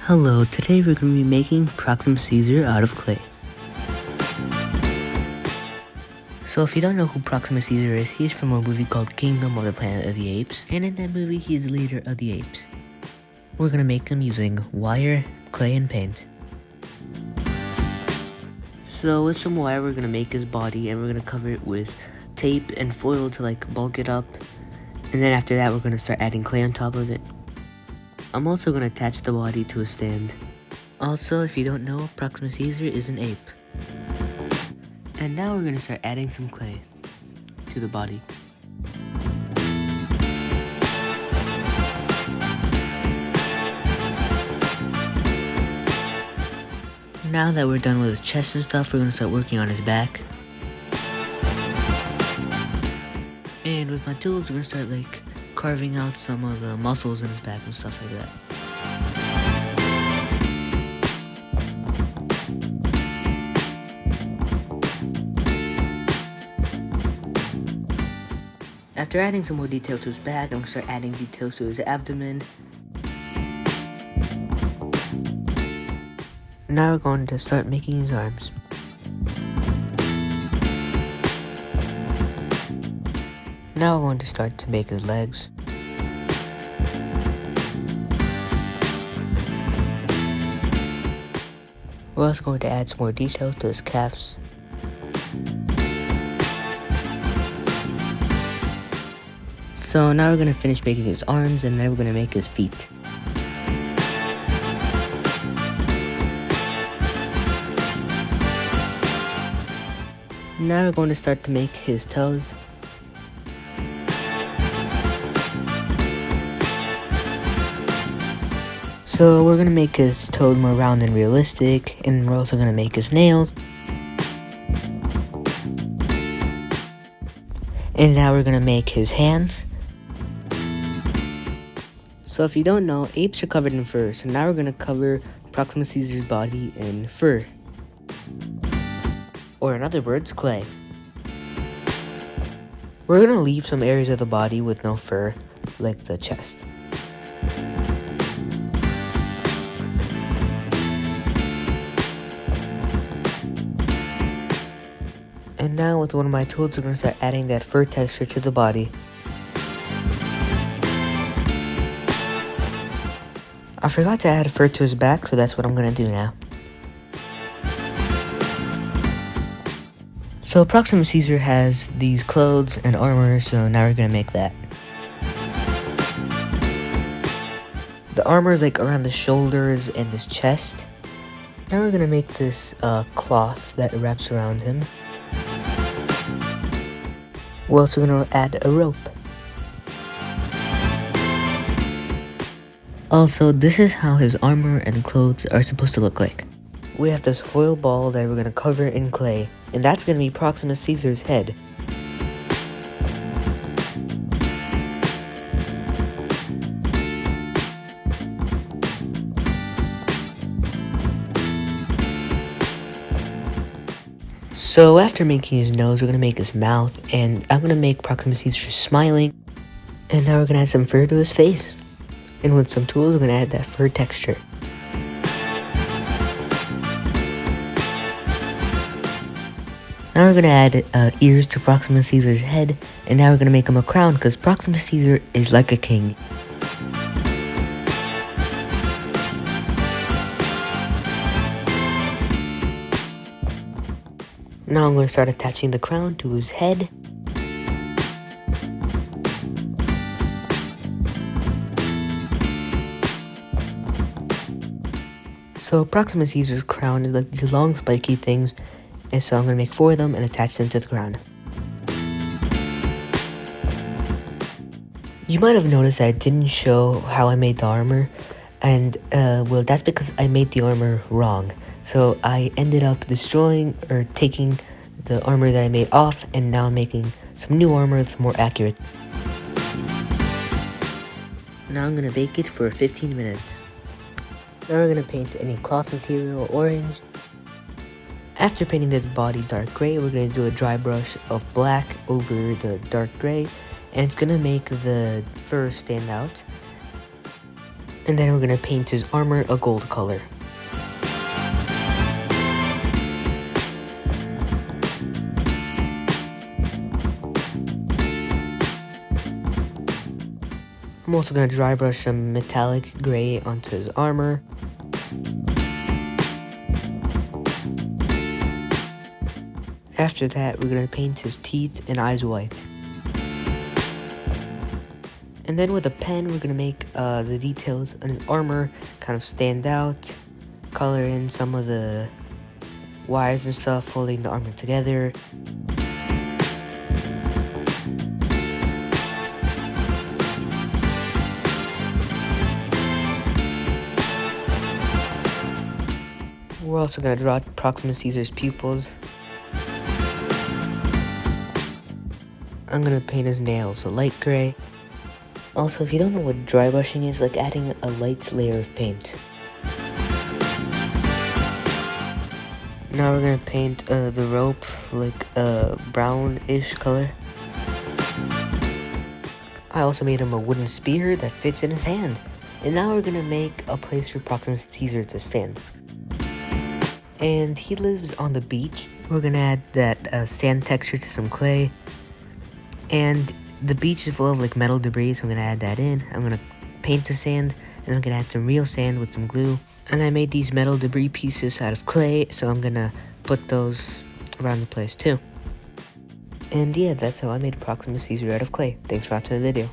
Hello, today we're going to be making Proximus Caesar out of clay. So if you don't know who Proximus Caesar is, he's from a movie called Kingdom of the Planet of the Apes, and in that movie he's the leader of the apes. We're going to make him using wire, clay, and paint. So with some wire we're going to make his body, and we're going to cover it with tape and foil to bulk it up, and then after that we're going to start adding clay on top of it. I'm also going to attach the body to a stand. Also, if you don't know, Proximus Caesar is an ape. And now we're going to start adding some clay to the body. Now that we're done with his chest and stuff, we're going to start working on his back. And with my tools, we're going to start carving out some of the muscles in his back and stuff like that. After adding some more detail to his back, I'm going to start adding details to his abdomen. Now we're going to start making his arms. Now we're going to start to make his legs. We're also going to add some more details to his calves. So now we're going to finish making his arms, and then we're going to make his feet. Now we're going to start to make his toes. So we're going to make his toes more round and realistic, and we're also going to make his nails. And now we're going to make his hands. So if you don't know, apes are covered in fur, so now we're going to cover Proximus Caesar's body in fur. Or in other words, clay. We're going to leave some areas of the body with no fur, like the chest. And now with one of my tools, we're going to start adding that fur texture to the body. I forgot to add fur to his back, so that's what I'm going to do now. So Proximus Caesar has these clothes and armor, so now we're going to make that. The armor is around the shoulders and his chest. Now we're going to make this cloth that wraps around him. We're also going to add a rope. Also, this is how his armor and clothes are supposed to look like. We have this foil ball that we're going to cover in clay, and that's going to be Proximus Caesar's head. So after making his nose, we're going to make his mouth, and I'm going to make Proximus Caesar smiling. And now we're going to add some fur to his face. And with some tools, we're going to add that fur texture. Now we're going to add ears to Proximus Caesar's head, and now we're going to make him a crown, because Proximus Caesar is like a king. Now I'm going to start attaching the crown to his head. So Proximus Caesar's crown is like these long spiky things, and so I'm going to make 4 of them and attach them to the crown. You might have noticed that I didn't show how I made the armor, and well, that's because I made the armor wrong. So I ended up destroying or taking the armor that I made off, and now I'm making some new armor that's more accurate. Now I'm going to bake it for 15 minutes. Now we're going to paint any cloth material orange. After painting the body dark gray, we're going to do a dry brush of black over the dark gray, and it's going to make the fur stand out. And then we're gonna paint his armor a gold color. I'm also going to dry brush some metallic gray onto his armor. After that, we're going to paint his teeth and eyes white. And then with a pen, we're going to make the details on his armor kind of stand out, color in some of the wires and stuff holding the armor together. We're also going to draw Proximus Caesar's pupils. I'm going to paint his nails a light gray. Also, if you don't know what dry brushing is, like adding a light layer of paint. Now we're going to paint the rope like a brownish color. I also made him a wooden spear that fits in his hand. And now we're going to make a place for Proximus Caesar to stand. And he lives on the beach. We're gonna add that sand texture to some clay. And the beach is full of like metal debris, so I'm gonna add that in. I'm gonna paint the sand, and I'm gonna add some real sand with some glue. And I made these metal debris pieces out of clay, so I'm gonna put those around the place too. And yeah, that's how I made Proximus Caesar out of clay. Thanks for watching the video.